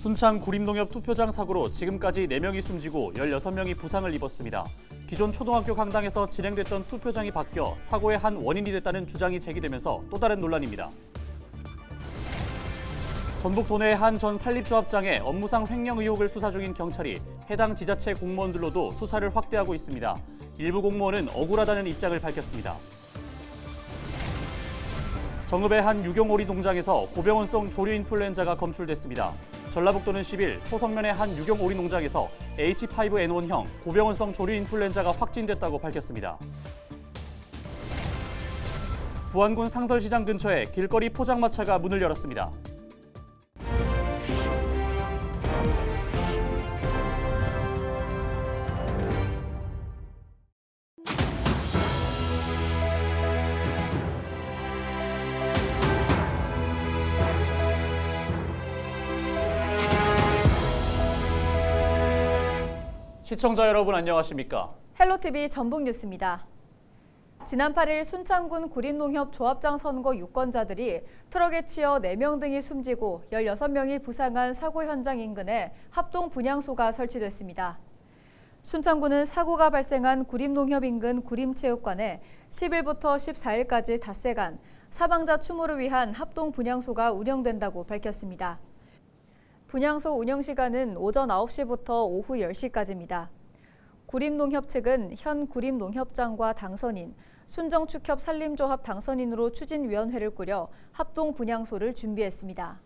순창 구림농협 투표장 사고로 지금까지 4명이 숨지고 16명이 부상을 입었습니다. 기존 초등학교 강당에서 진행됐던 투표장이 바뀌어 사고의 한 원인이 됐다는 주장이 제기되면서 또 다른 논란입니다. 전북 도내의 한 전 산림조합장의 업무상 횡령 의혹을 수사 중인 경찰이 해당 지자체 공무원들로도 수사를 확대하고 있습니다. 일부 공무원은 억울하다는 입장을 밝혔습니다. 정읍의 한 유경오리 농장에서 고병원성 조류 인플루엔자가 검출됐습니다. 전라북도는 10일 소성면의 한 유경오리 농장에서 H5N1형 고병원성 조류 인플루엔자가 확진됐다고 밝혔습니다. 부안군 상설시장 근처에 길거리 포장마차가 문을 열었습니다. 시청자 여러분 안녕하십니까? 헬로티비 전북뉴스입니다. 지난 8일 순창군 구림농협 조합장 선거 유권자들이 트럭에 치여 4명 등이 숨지고 16명이 부상한 사고 현장 인근에 합동 분향소가 설치됐습니다. 순창군은 사고가 발생한 구림농협 인근 구림체육관에 10일부터 14일까지 닷새간 사망자 추모를 위한 합동 분향소가 운영된다고 밝혔습니다. 분향소 운영 시간은 오전 9시부터 오후 10시까지입니다. 구림농협 측은 현 구림농협장과 당선인, 순정축협 산림조합 당선인으로 추진위원회를 꾸려 합동 분향소를 준비했습니다.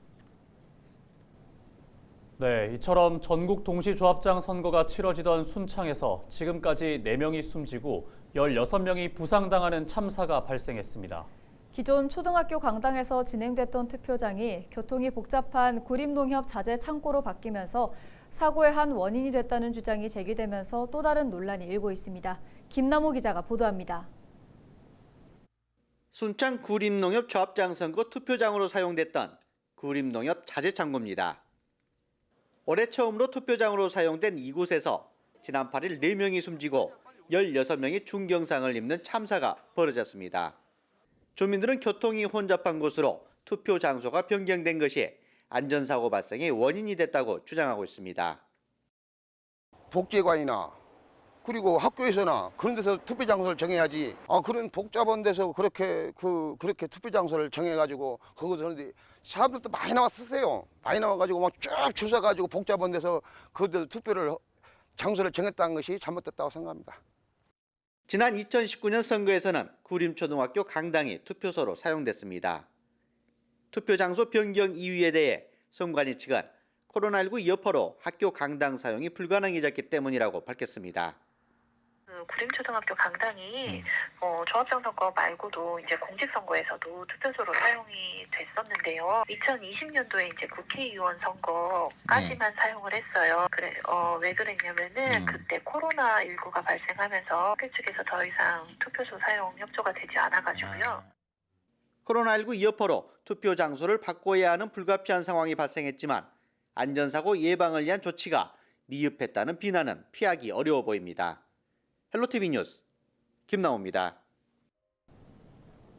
네, 이처럼 전국 동시조합장 선거가 치러지던 순창에서 지금까지 4명이 숨지고 16명이 부상당하는 참사가 발생했습니다. 기존 초등학교 강당에서 진행됐던 투표장이 교통이 복잡한 구림농협 자재 창고로 바뀌면서 사고의 한 원인이 됐다는 주장이 제기되면서 또 다른 논란이 일고 있습니다. 김남호 기자가 보도합니다. 순창 구림농협 조합장 선거 투표장으로 사용됐던 구림농협 자재 창고입니다. 올해 처음으로 투표장으로 사용된 이곳에서 지난 8일 4명이 숨지고 16명이 중경상을 입는 참사가 벌어졌습니다. 주민들은 교통이 혼잡한 곳으로 투표 장소가 변경된 것이 안전사고 발생의 원인이 됐다고 주장하고 있습니다. 복지관이나 그리고 학교에서나 그런 데서 투표 장소를 정해야지. 그런 복잡한 데서 그렇게 투표 장소를 정해가지고 거기서 하는데 사람들도 많이 나왔었어요. 많이 나와가지고 막 쭉 줄 서가지고 복잡한 데서 그들 장소를 정했다는 것이 잘못됐다고 생각합니다. 지난 2019년 선거에서는 구림초등학교 강당이 투표소로 사용됐습니다. 투표 장소 변경 이유에 대해 선관위 측은 코로나19 여파로 학교 강당 사용이 불가능해졌기 때문이라고 밝혔습니다. 구림초등학교 강당이 조합장 선거 말고도 이제 공직선거에서도 투표소로 사용이 됐었는데요. 2020년도에 이제 국회의원 선거까지만 사용을 했어요. 왜 그랬냐면은 그때 코로나19가 발생하면서 학교 측에서 더 이상 투표소 사용 협조가 되지 않아가지고요. 코로나19 여파로 투표 장소를 바꿔야 하는 불가피한 상황이 발생했지만 안전사고 예방을 위한 조치가 미흡했다는 비난은 피하기 어려워 보입니다. 헬로티비 뉴스 김나호입니다.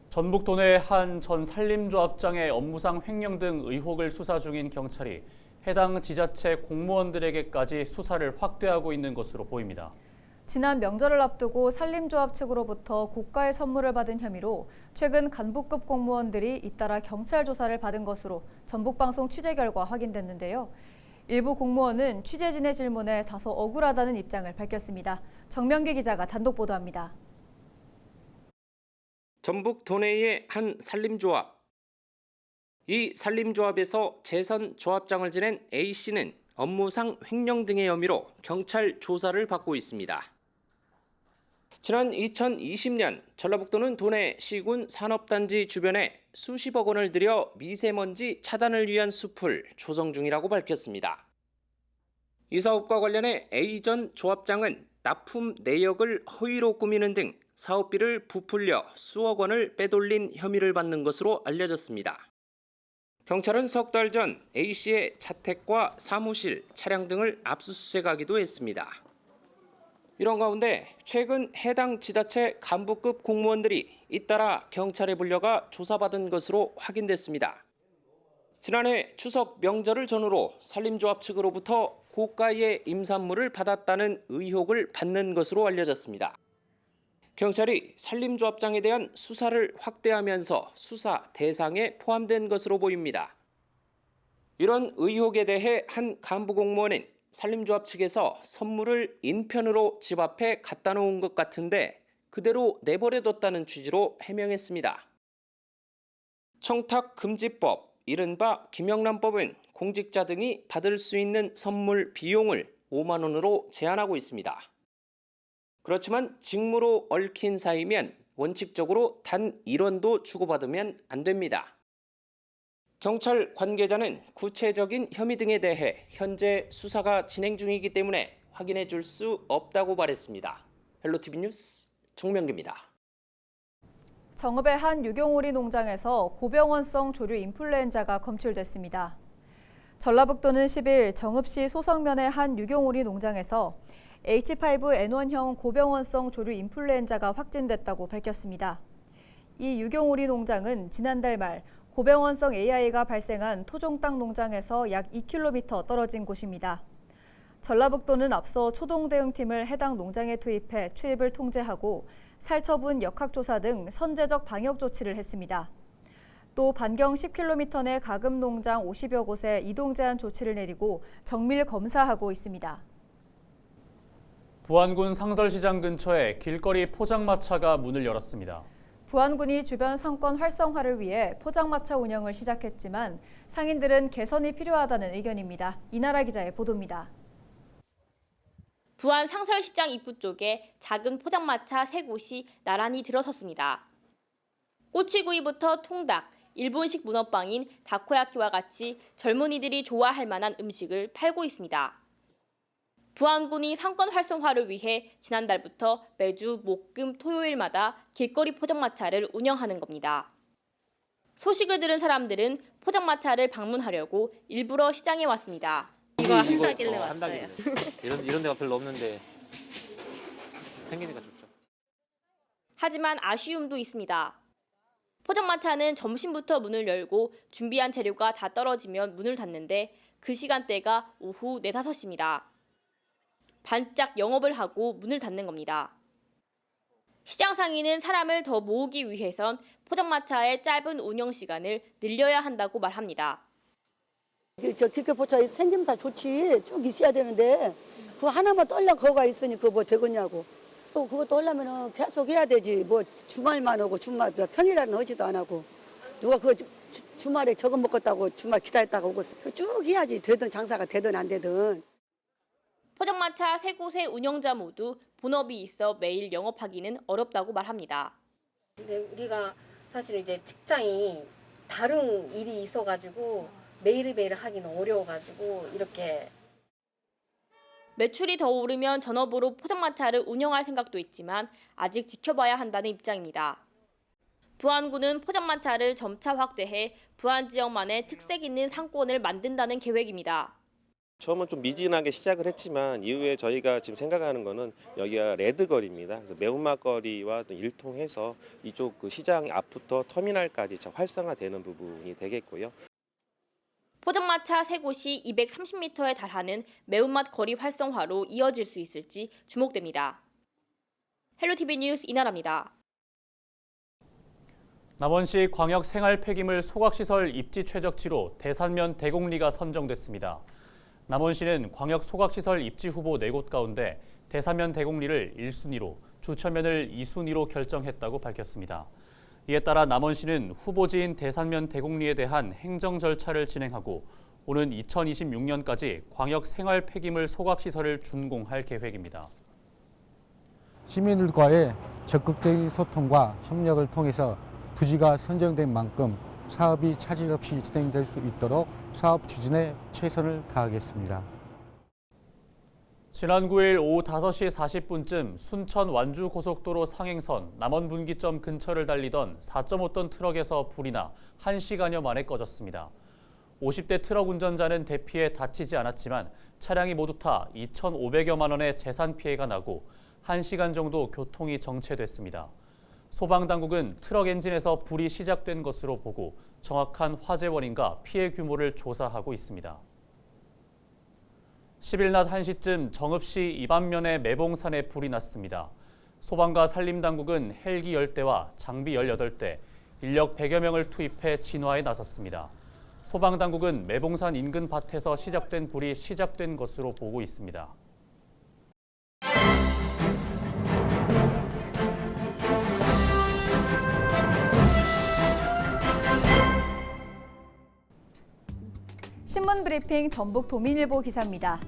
전북 도내의 한 전 산림조합장의 업무상 횡령 등 의혹을 수사 중인 경찰이 해당 지자체 공무원들에게까지 수사를 확대하고 있는 것으로 보입니다. 지난 명절을 앞두고 산림조합 측으로부터 고가의 선물을 받은 혐의로 최근 간부급 공무원들이 잇따라 경찰 조사를 받은 것으로 전북방송 취재 결과 확인됐는데요. 일부 공무원은 취재진의 질문에 다소 억울하다는 입장을 밝혔습니다. 정명기 기자가 단독 보도합니다. 전북 도내의 한 산림조합. 이 산림조합에서 재선 조합장을 지낸 A씨는 업무상 횡령 등의 혐의로 경찰 조사를 받고 있습니다. 지난 2020년 전라북도는 도내 시군 산업단지 주변에 수십억 원을 들여 미세먼지 차단을 위한 숲을 조성 중이라고 밝혔습니다. 이 사업과 관련해 A 전 조합장은 납품 내역을 허위로 꾸미는 등 사업비를 부풀려 수억 원을 빼돌린 혐의를 받는 것으로 알려졌습니다. 경찰은 석 달 전 A씨의 자택과 사무실, 차량 등을 압수수색하기도 했습니다. 이런 가운데 최근 해당 지자체 간부급 공무원들이 잇따라 경찰에 불려가 조사받은 것으로 확인됐습니다. 지난해 추석 명절을 전후로 산림조합 측으로부터 고가의 임산물을 받았다는 의혹을 받는 것으로 알려졌습니다. 경찰이 산림조합장에 대한 수사를 확대하면서 수사 대상에 포함된 것으로 보입니다. 이런 의혹에 대해 한 간부 공무원은 산림조합 측에서 선물을 인편으로 집 앞에 갖다 놓은 것 같은데 그대로 내버려뒀다는 취지로 해명했습니다. 청탁금지법, 이른바 김영란법은 공직자 등이 받을 수 있는 선물 비용을 5만 원으로 제한하고 있습니다. 그렇지만 직무로 얽힌 사이면 원칙적으로 단 1원도 주고받으면 안 됩니다. 경찰 관계자는 구체적인 혐의 등에 대해 현재 수사가 진행 중이기 때문에 확인해 줄 수 없다고 말했습니다. 헬로티비 뉴스 정명기입니다. 정읍의 한 유경오리 농장에서 고병원성 조류 인플루엔자가 검출됐습니다. 전라북도는 10일 정읍시 소성면의 한 유경오리 농장에서 H5N1형 고병원성 조류 인플루엔자가 확진됐다고 밝혔습니다. 이 유경오리 농장은 지난달 말 고병원성 AI가 발생한 토종 땅 농장에서 약 2km 떨어진 곳입니다. 전라북도는 앞서 초동대응팀을 해당 농장에 투입해 출입을 통제하고 살처분 역학조사 등 선제적 방역 조치를 했습니다. 또 반경 10km 내 가금 농장 50여 곳에 이동 제한 조치를 내리고 정밀 검사하고 있습니다. 부안군 상설시장 근처에 길거리 포장마차가 문을 열었습니다. 부안군이 주변 상권 활성화를 위해 포장마차 운영을 시작했지만 상인들은 개선이 필요하다는 의견입니다. 이나라 기자의 보도입니다. 부안 상설시장 입구 쪽에 작은 포장마차 3곳이 나란히 들어섰습니다. 꼬치구이부터 통닭, 일본식 문어빵인 다코야키와 같이 젊은이들이 좋아할 만한 음식을 팔고 있습니다. 부안군이 상권 활성화를 위해 지난달부터 매주 목, 금, 토요일마다 길거리 포장마차를 운영하는 겁니다. 소식을 들은 사람들은 포장마차를 방문하려고 일부러 시장에 왔습니다. 이거 한다길래 왔어요. 이런 데가 별로 없는데 생기니까 좋죠. 하지만 아쉬움도 있습니다. 포장마차는 점심부터 문을 열고 준비한 재료가 다 떨어지면 문을 닫는데 그 시간대가 오후 4, 5시입니다. 반짝 영업을 하고 문을 닫는 겁니다. 시장 상인은 사람을 더 모으기 위해선 포장마차의 짧은 운영 시간을 늘려야 한다고 말합니다. 저 길거리포차 생김새 좋지. 쭉 있어야 되는데 그거 하나만 떨려 거가 있으니 그거 뭐 되겠냐고. 또 그것도 하려면 계속 해야 되지. 뭐 주말만 오고 주말 평일에는 하지도 안 하고. 누가 그거 주말에 저거 먹었다고 주말 기다렸다가 오고 쭉 해야지. 되든 장사가 되든 안 되든. 포장마차 3곳의 운영자 모두 본업이 있어 매일 영업하기는 어렵다고 말합니다. 근데 우리가 사실 이제 직장이 다른 일이 있어가지고 매일매일 하기는 어려워가지고 이렇게. 매출이 더 오르면 전업으로 포장마차를 운영할 생각도 있지만 아직 지켜봐야 한다는 입장입니다. 부안군은 포장마차를 점차 확대해 부안 지역만의 특색 있는 상권을 만든다는 계획입니다. 처음은 좀 미진하게 시작을 했지만 이후에 저희가 지금 생각하는 거는 여기가 레드거리입니다. 그래서 매운맛거리와 일통해서 이쪽 그 시장 앞부터 터미널까지 활성화되는 부분이 되겠고요. 포장마차 3곳이 230m에 달하는 매운맛 거리 활성화로 이어질 수 있을지 주목됩니다. 헬로티비 뉴스 이나라입니다. 남원시 광역 생활 폐기물 소각시설 입지 최적지로 대산면 대곡리가 선정됐습니다. 남원시는 광역 소각시설 입지 후보 4곳 가운데 대산면 대곡리를 1순위로, 주천면을 2순위로 결정했다고 밝혔습니다. 이에 따라 남원시는 후보지인 대산면 대곡리에 대한 행정 절차를 진행하고 오는 2026년까지 광역 생활 폐기물 소각시설을 준공할 계획입니다. 시민들과의 적극적인 소통과 협력을 통해서 부지가 선정된 만큼 사업이 차질 없이 진행될 수 있도록 사업 추진에 최선을 다하겠습니다. 지난 9일 오후 5시 40분쯤 순천 완주 고속도로 상행선 남원 분기점 근처를 달리던 4.5톤 트럭에서 불이 나 1시간여 만에 꺼졌습니다. 50대 트럭 운전자는 대피해 다치지 않았지만 차량이 모두 타 2,500여만 원의 재산 피해가 나고 1시간 정도 교통이 정체됐습니다. 소방당국은 트럭 엔진에서 불이 시작된 것으로 보고 정확한 화재 원인과 피해 규모를 조사하고 있습니다. 10일 낮 1시쯤 정읍시 이반면의 매봉산에 불이 났습니다. 소방과 산림당국은 헬기 10대와 장비 18대, 인력 100여 명을 투입해 진화에 나섰습니다. 소방당국은 매봉산 인근 밭에서 시작된 불이 시작된 것으로 보고 있습니다. 신문 브리핑 전북 도민일보 기사입니다.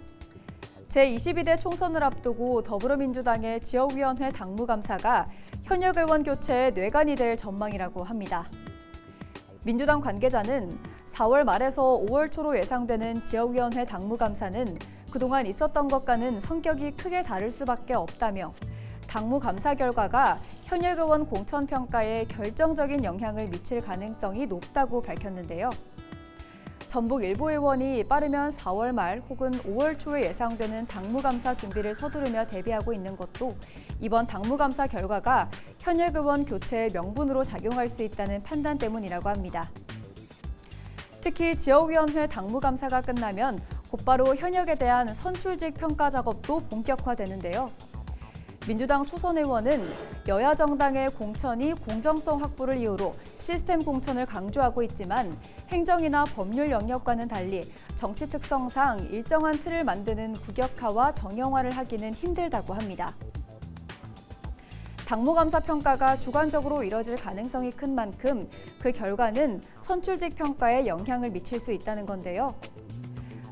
제22대 총선을 앞두고 더불어민주당의 지역위원회 당무감사가 현역 의원 교체의 뇌관이 될 전망이라고 합니다. 민주당 관계자는 4월 말에서 5월 초로 예상되는 지역위원회 당무감사는 그동안 있었던 것과는 성격이 크게 다를 수밖에 없다며 당무감사 결과가 현역 의원 공천평가에 결정적인 영향을 미칠 가능성이 높다고 밝혔는데요. 전북 일부 의원이 빠르면 4월 말 혹은 5월 초에 예상되는 당무감사 준비를 서두르며 대비하고 있는 것도 이번 당무감사 결과가 현역 의원 교체의 명분으로 작용할 수 있다는 판단 때문이라고 합니다. 특히 지역위원회 당무감사가 끝나면 곧바로 현역에 대한 선출직 평가 작업도 본격화되는데요. 민주당 초선 의원은 여야 정당의 공천이 공정성 확보를 이유로 시스템 공천을 강조하고 있지만 행정이나 법률 영역과는 달리 정치 특성상 일정한 틀을 만드는 국역화와 정형화를 하기는 힘들다고 합니다. 당무감사 평가가 주관적으로 이뤄질 가능성이 큰 만큼 그 결과는 선출직 평가에 영향을 미칠 수 있다는 건데요.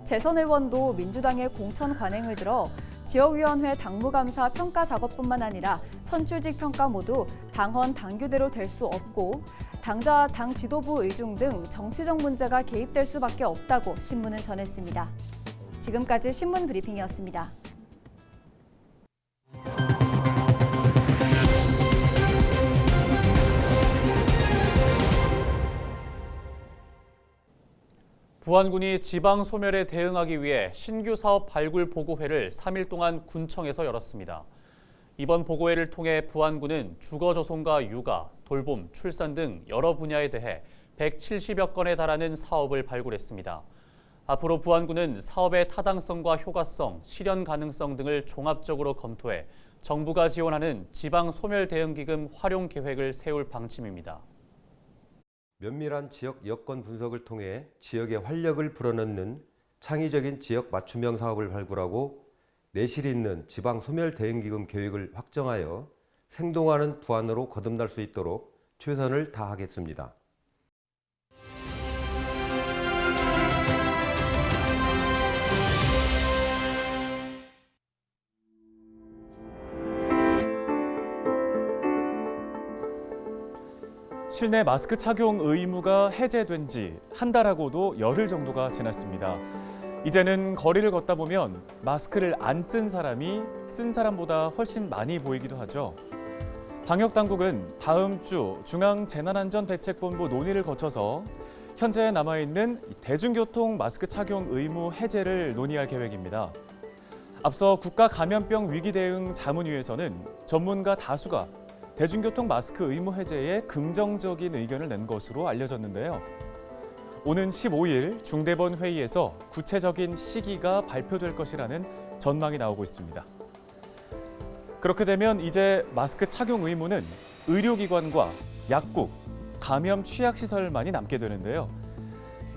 재선 의원도 민주당의 공천 관행을 들어 지역위원회 당무감사 평가 작업뿐만 아니라 선출직 평가 모두 당헌 당규대로 될 수 없고 당자와 당 지도부 의중 등 정치적 문제가 개입될 수밖에 없다고 신문은 전했습니다. 지금까지 신문 브리핑이었습니다. 부안군이 지방 소멸에 대응하기 위해 신규 사업 발굴 보고회를 3일 동안 군청에서 열었습니다. 이번 보고회를 통해 부안군은 주거 조성과 육아, 돌봄, 출산 등 여러 분야에 대해 170여 건에 달하는 사업을 발굴했습니다. 앞으로 부안군은 사업의 타당성과 효과성, 실현 가능성 등을 종합적으로 검토해 정부가 지원하는 지방 소멸 대응 기금 활용 계획을 세울 방침입니다. 면밀한 지역 여건 분석을 통해 지역의 활력을 불어넣는 창의적인 지역 맞춤형 사업을 발굴하고 내실 있는 지방 소멸 대응기금 계획을 확정하여 생동하는 부안으로 거듭날 수 있도록 최선을 다하겠습니다. 실내 마스크 착용 의무가 해제된 지 한 달하고도 열흘 정도가 지났습니다. 이제는 거리를 걷다 보면 마스크를 안 쓴 사람이 쓴 사람보다 훨씬 많이 보이기도 하죠. 방역당국은 다음 주 중앙재난안전대책본부 논의를 거쳐서 현재 남아있는 대중교통 마스크 착용 의무 해제를 논의할 계획입니다. 앞서 국가감염병 위기대응 자문위에서는 전문가 다수가 대중교통 마스크 의무 해제에 긍정적인 의견을 낸 것으로 알려졌는데요. 오는 15일 중대본 회의에서 구체적인 시기가 발표될 것이라는 전망이 나오고 있습니다. 그렇게 되면 이제 마스크 착용 의무는 의료기관과 약국, 감염 취약시설만이 남게 되는데요.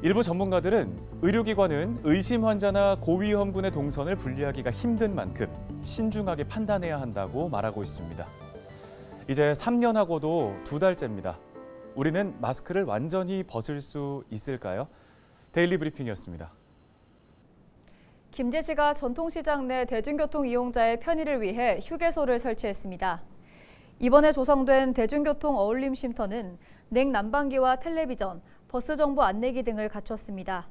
일부 전문가들은 의료기관은 의심 환자나 고위험군의 동선을 분리하기가 힘든 만큼 신중하게 판단해야 한다고 말하고 있습니다. 이제 3년하고도 2달째입니다. 우리는 마스크를 완전히 벗을 수 있을까요? 데일리 브리핑이었습니다. 김제시가 전통시장 내 대중교통 이용자의 편의를 위해 휴게소를 설치했습니다. 이번에 조성된 대중교통 어울림 쉼터는 냉난방기와 텔레비전, 버스 정보 안내기 등을 갖췄습니다.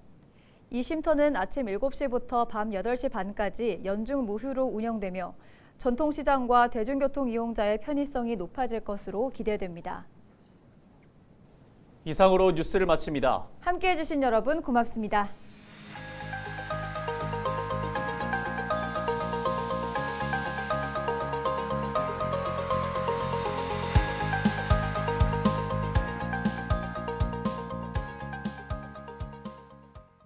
이 쉼터는 아침 7시부터 밤 8시 반까지 연중 무휴로 운영되며 전통시장과 대중교통 이용자의 편의성이 높아질 것으로 기대됩니다. 이상으로 뉴스를 마칩니다. 함께해 주신 여러분 고맙습니다.